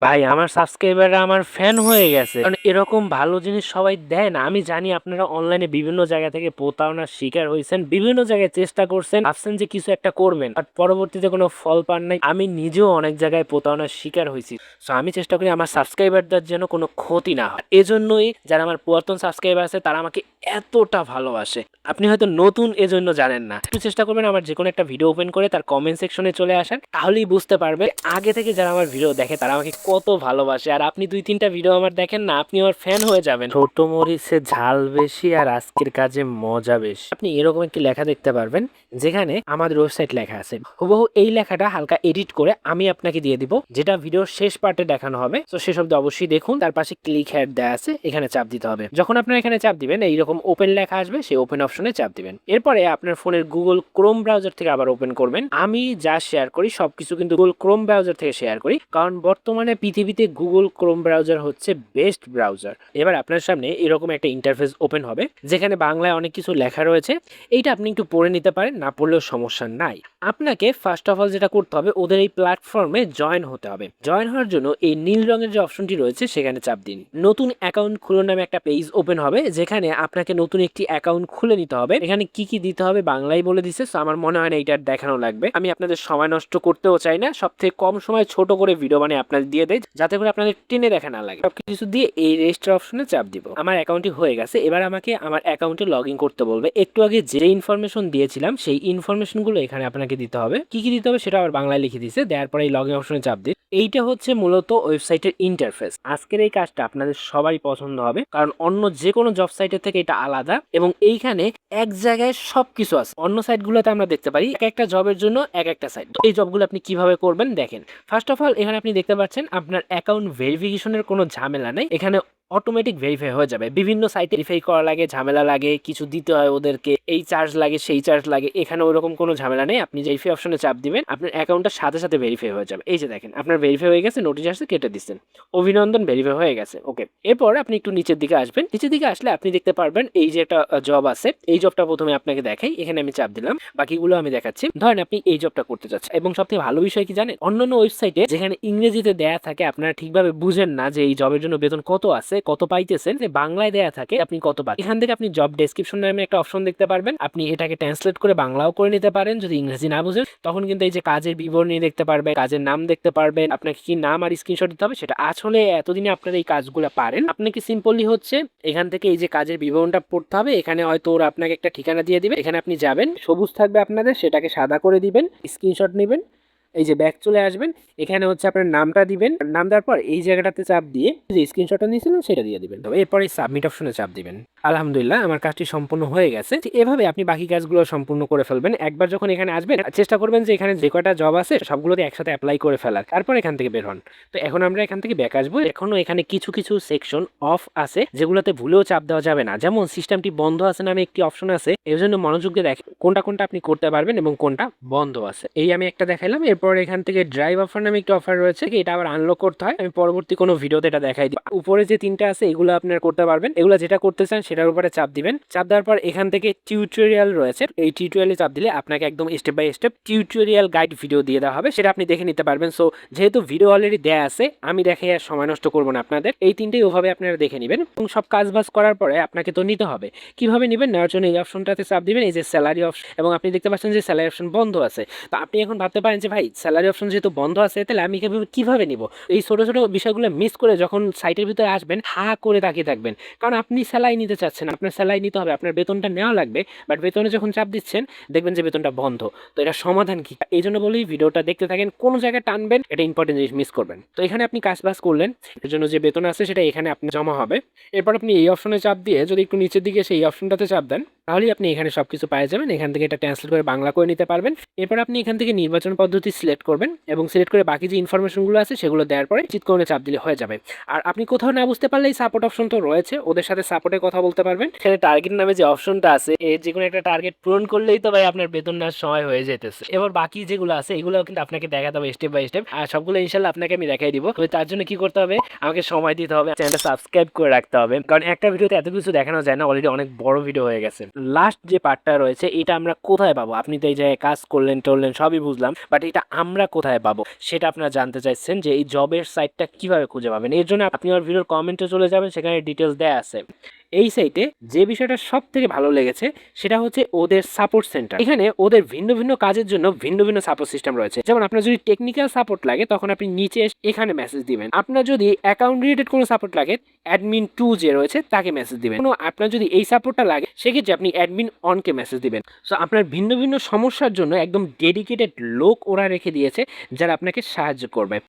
ভাই আমার সাবস্ক্রাইবাররা আমার ফ্যান হয়ে গেছে, কারণ এরকম ভালো জিনিস সবাই দেয় না। আমি জানি আপনারা অনলাইনে বিভিন্ন জায়গা থেকে প্রতারণার শিকার হয়েছেন, বিভিন্ন জায়গায় চেষ্টা করছেন, ভাবছেন যে কিছু একটা করবেন, আর পরবর্তীতে কোনো ফল পান নাই। আমি নিজেও অনেক জায়গায় প্রতারণার শিকার হয়েছি। সো আমি চেষ্টা করি আমার সাবস্ক্রাইবারদের যেন কোনো ক্ষতি না হয়। এজন্যই যারা আমার পুরাতন সাবস্ক্রাইবার আছে তারা আমাকে এতটা ভালোবাসে। আপনি হয়তো নতুন এজন্য জানেন না, একটু চেষ্টা করবেন আমার যে কোনো একটা ভিডিও ওপেন করে তার কমেন্ট সেকশনে চলে আসার, তাহলেই বুঝতে পারবে আগে থেকে যারা আমার ভিডিও দেখে তারা আমাকে কত ভালোবাসে। আর আপনি 2-3টা ভিডিও আমার দেখেন না, আপনি আমার ফ্যান হয়ে যাবেন। ছোট মরিচে ঝাল বেশি আর আজকের কাজে মজা বেশি, আপনি এরকম একটি লেখা দেখতে পারবেন যেখানে আমাদের ওয়েবসাইট লেখা আছে। হুবহু এই লেখাটা হালকা এডিট করে আমি আপনাকে দিয়ে দিব, যেটা ভিডিওর শেষ পার্টে দেখানো হবে। তো সেসব অবশ্যই দেখুন। তার পাশে ক্লিক হেড দেওয়া আছে, এখানে চাপ দিতে হবে। যখন আপনারা এখানে চাপ দিবেন এইরকম ওপেন লেখা আসবে, সেই ওপেন অপশনে চাপ দিবেন। এরপরে আপনার ফোনের গুগল ক্রোম ব্রাউজার থেকে আবার ওপেন করবেন। আমি যা শেয়ার করি সবকিছু কিন্তু গুগল ক্রোম ব্রাউজার থেকে শেয়ার করি, কারণ বর্তমানে পৃথিবীতে গুগল ক্রোম ব্রাউজার হচ্ছে বেস্ট ব্রাউজার। এবার আপনার সামনে এরকম একটা ইন্টারফেস ওপেন হবে, যেখানে বাংলায় অনেক কিছু লেখা রয়েছে। এইটা আপনি একটু পড়ে নিতে পারেন, না পড়লেও সমস্যা নাই। আপনাকে ফার্স্ট অফ অল যেটা করতে হবে, ওদের এই প্ল্যাটফর্মে জয়েন হতে হবে। জয়েন হওয়ার জন্য এই নীল রঙের যে অপশনটি রয়েছে সেখানে চাপ দিন। নতুন অ্যাকাউন্ট খুলুন নামে একটা পেজ ওপেন হবে, যেখানে আপনাকে নতুন একটি অ্যাকাউন্ট খুলে নিতে হবে। এখানে কি কি দিতে হবে বাংলায় বলে দিছে, সো আমার মনে হয় না এইটার দেখানো লাগবে। আমি আপনাদের সময় নষ্ট করতেও চাই না, সব থেকে কম সময় ছোট করে ভিডিও বানিয়ে আপনাদের দিয়ে দেয়, যাতে করে আপনাদের টেনে দেখা না লাগে। সবকিছু দিয়ে এই রেজিস্টার অপশনে চাপ দিব। আমার অ্যাকাউন্টটি হয়ে গেছে। এবার আমাকে আমার অ্যাকাউন্টে লগ ইন করতে বলবে। একটু আগে যে ইনফরমেশন দিয়েছিলাম সেই ইনফরমেশনগুলো এখানে আপনাকে দিতে হবে। কি কি দিতে হবে সেটা আবার বাংলায় লিখে দিয়েছে। দেওয়ার পরে এই লগ ইন অপশনে চাপ দিন। এইটা হচ্ছে মূলত ওয়েবসাইটের ইন্টারফেস। আজকের এই কাজটা আপনাদের সবারই পছন্দ হবে, কারণ অন্য যে কোনো জব সাইটের থেকে এটা আলাদা, এবং এইখানে এক জায়গায় সবকিছু আছে। অন্য সাইটগুলোতে আমরা দেখতে পারি এক একটা জবের জন্য এক একটা সাইট। এই জবগুলো আপনি কিভাবে করবেন দেখেন। ফার্স্ট অফ অল এখানে আপনি দেখতে পাচ্ছেন আপনার অ্যাকাউন্ট ভেরিফিকেশনের কোনো ঝামেলা নেই। এখানে অটোমেটিক ভেরিফাই হয়ে যাবে। বিভিন্ন সাইটে ভেরিফাই করা লাগে, ঝামেলা লাগে, কিছু দিতে হয় ওদেরকে, এই চার্জ লাগে সেই চার্জ লাগে। এখানে ওরকম কোনো ঝামেলা নেই। আপনি ভেরিফাই অপশনে চাপ দিবেন, আপনার অ্যাকাউন্টটা সাথে সাথে ভেরিফাই হয়ে যাবে। এই যে দেখেন আপনার ভেরিফাই হয়ে গেছে, নোটিশ আসছে, কেটে দিচ্ছেন, অভিনন্দন, ভেরিফাই হয়ে গেছে। ওকে, এরপর আপনি একটু নিচের দিকে আসবেন। নিচের দিকে আসলে আপনি দেখতে পারবেন এই যে একটা জব আছে। এই জবটা প্রথমে আপনাকে দেখাই, এখানে আমি চাপ দিলাম, বাকিগুলো আমি দেখাচ্ছি। ধরেন আপনি এই জবটা করতে চাচ্ছেন, এবং সবথেকে ভালো বিষয় কি জানেন, অন্যান্য ওয়েবসাইটে যেখানে ইংরেজিতে দেয়া থাকে আপনারা ঠিকভাবে বুঝেন না যে এই জবের জন্য বেতন কত আছে, কত পাইতেছেন। বাংলায় দেয়া থাকে আপনি কত পান। এখান থেকে আপনি জব ডেসক্রিপশন নামে একটা অপশন দেখতে পারবেন। আপনি এটাকে ট্রান্সলেট করে বাংলাও করে নিতে পারেন। যদি ইংরেজি না বুঝেন তখন কিন্তু এই যে কাজের বিবরণী দেখতে পারবেন, কাজের নাম দেখতে পারবেন, আপনাকে কি নাম আর স্ক্রিনশট দিতে হবে সেটা। আসলে এতদিনে আপনারা এই কাজগুলো পারেন। আপনাকে সিম্পলি হচ্ছে এখান থেকে এই যে কাজের বিবরণটা পড়তে হবে। এখানে হয়তো ওরা আপনাকে একটা ঠিকানা দিয়ে দিবে, এখানে আপনি যাবেন, সবুজ থাকবে আপনাদের, সেটাকে সাদা করে দিবেন, স্ক্রিনশট নেবেন, এই যে ব্যাক চলে আসবেন। এখানে হচ্ছে আপনার নামটা দিবেন, নাম দেওয়ার পর এই জায়গাটাতে চাপ দিয়ে যে স্ক্রিনশটটা নিয়েছিলেন সেটা দিয়ে দিবেন। এরপরে সাবমিট অপশনে চাপ দিবেন। আলহামদুলিল্লাহ আমার কাজটি সম্পূর্ণ হয়ে গেছে। এভাবে আপনি বাকি কাজগুলো সম্পূর্ণ করে ফেলবেন। একবার যখন এখানে আসবেন চেষ্টা করবেন যে এখানে যে কয়টা জব আছে সবগুলোতে একসাথে অ্যাপ্লাই করে ফেলার, তারপর এখান থেকে বের হন। তো এখন আমরা এখান থেকে ব্যাক আসবো। এখনো এখানে কিছু কিছু সেকশন অফ আছে যেগুলোতে ভুলেও চাপ দেওয়া যাবে না, যেমন সিস্টেমটি বন্ধ আছে নামে একটি অপশন আছে। এর জন্য মনোযোগ দিয়ে দেখেন কোনটা কোনটা আপনি করতে পারবেন এবং কোনটা বন্ধ আছে। এই আমি একটা দেখাইলাম। এরপর এখান থেকে ড্রাইভ অফার নামে একটা অফার রয়েছে, এটা আবার আনলক করতে হয়। আমি পরবর্তী কোনো ভিডিওতে এটা দেখাই দিই। উপরে যে তিনটা আছে এগুলো আপনারা করতে পারবেন। এগুলো যেটা করতে চান সেটার উপরে চাপ দিবেন। চাপ দেওয়ার পর এখান থেকে টিউটোরিয়াল রয়েছে, এই টিউটোরিয়ালে চাপ দিলে আপনাকে একদম step by step tutorial guide video দিয়ে দেওয়া হবে, সেটা আপনি দেখে নিতে পারবেন। সো যেহেতু ভিডিও অলরেডি দেয়া আছে, আমি দেখে আর সময় নষ্ট করবো না আপনাদের। এই তিনটেই ওভাবে আপনারা দেখে নেবেন, এবং সব কাজ বাজ করার পরে আপনাকে তো নিতে হবে। কিভাবে নেবেন, নেওয়ার জন্য এই অপশনটাতে চাপ দিবেন, এই যে স্যালারি অপশন, এবং আপনি দেখতে পাচ্ছেন যে স্যালারি অপশন বন্ধ আছে। তো আপনি এখন ভাবতে পারেন যে ভাই স্যালারি অপশন যেহেতু বন্ধ আছে তাহলে আমি কিভাবে নিব। এই ছোট ছোট বিষয়গুলো মিস করে যখন সাইটের ভিতরে আসবেন হা করে তাকিয়ে থাকবেন, কারণ আপনি স্যালারি নিতে চাচ্ছেন, আপনার স্যালারি নিতে হবে, আপনার বেতনটা নেওয়া লাগবে, বাট বেতনে যখন চাপ দিচ্ছেন দেখবেন যে বেতনটা বন্ধ। তো এটা সমাধান কি, এই জন্য বলি ভিডিওটা দেখতে থাকেন, কোন জায়গায় টানবেন, এটা ইম্পর্টেন্ট জিনিস মিস করবেন। তো এখানে আপনি কাজ বাজ করলেন, এর জন্য যে বেতন আছে সেটা এখানে আপনি জমা হবে। এরপর আপনি এই অপশনে চাপ দিয়ে যদি একটু নিচের দিকে সেই অপশনটাতে চাপ দেন, তাহলেই আপনি এখানে সবকিছু পেয়ে যাবেন। এখান থেকে এটা ট্রান্সলেট করে বাংলা করে নিতে পারবেন। এরপর আপনি এখান থেকে নির্বাচন পদ্ধতি সিলেক্ট করবেন, এবং সিলেক্ট করে বাকি যে ইনফরমেশনগুলো আছে সেগুলো দেওয়ার পরে চিৎকরণে চাপ দিলে হয়ে যাবে। আর আপনি কোথাও না বুঝতে পারলে এই সাপোর্ট অপশন তো রয়েছে, ওদের সাথে সাপোর্টের কথা বলতে পারবেন। এখানে টার্গেট নামে যে অপশনটা আছে, এর যে কোনো একটা টার্গেট পূরণ করলেই তো ভাই আপনার বেতন নেওয়ার সময় হয়ে যেতেছে। এবার বাকি যেগুলো আছে এগুলো কিন্তু আপনাকে দেখাতে হবে স্টেপ বাই স্টেপ, আর সবগুলো ইনশাল্লাহ আপনাকে আমি দেখাই দিব। তবে তার জন্য কি করতে হবে, আমাকে সময় দিতে হবে, চ্যানেলটা সাবস্ক্রাইব করে রাখতে হবে, কারণ একটা ভিডিওতে এত কিছু দেখানো যায় না, অলরেডি অনেক বড় ভিডিও হয়ে গেছে। লাস্ট যে পার্টটা রয়েছে এটা আমরা কোথায় পাবো, আপনি তো এই জায়গায় কাজ করলেন টরলেন সবই বুঝলাম, বাট এটা আমরা কোথায় পাবো, সেটা আপনারা জানতে চাইছেন যে এই জবের সাইটটা কিভাবে খুঁজে পাবেন। এর জন্য আপনি আমার ভিডিওর কমেন্টে চলে যাবেন, সেখানে ডিটেলস দেয়া আছে। এই সাইটে যে বিষয়টা সব থেকে ভালো লেগেছে সেটা হচ্ছে ওদের সাপোর্ট সেন্টার। এখানে ওদের ভিন্ন ভিন্ন কাজের জন্য ভিন্ন ভিন্ন সাপোর্ট সিস্টেম রয়েছে। যেমন আপনার যদি টেকনিক্যাল সাপোর্ট লাগে তখন আপনি নিচে এখানে মেসেজ দিবেন। আপনার যদি অ্যাকাউন্ট রিলেটেড কোনো সাপোর্ট লাগে, অ্যাডমিন 2 যে রয়েছে তাকে মেসেজ দিবেন। আপনার যদি এই সাপোর্টটা লাগে সেক্ষেত্রে আপনি অ্যাডমিন অনকে মেসেজ দিবেন। সো আপনার ভিন্ন ভিন্ন সমস্যার জন্য একদম ডেডিকেটেড লোক ওরা রেখে দিয়েছে যারা আপনাকে সাহায্য করবে।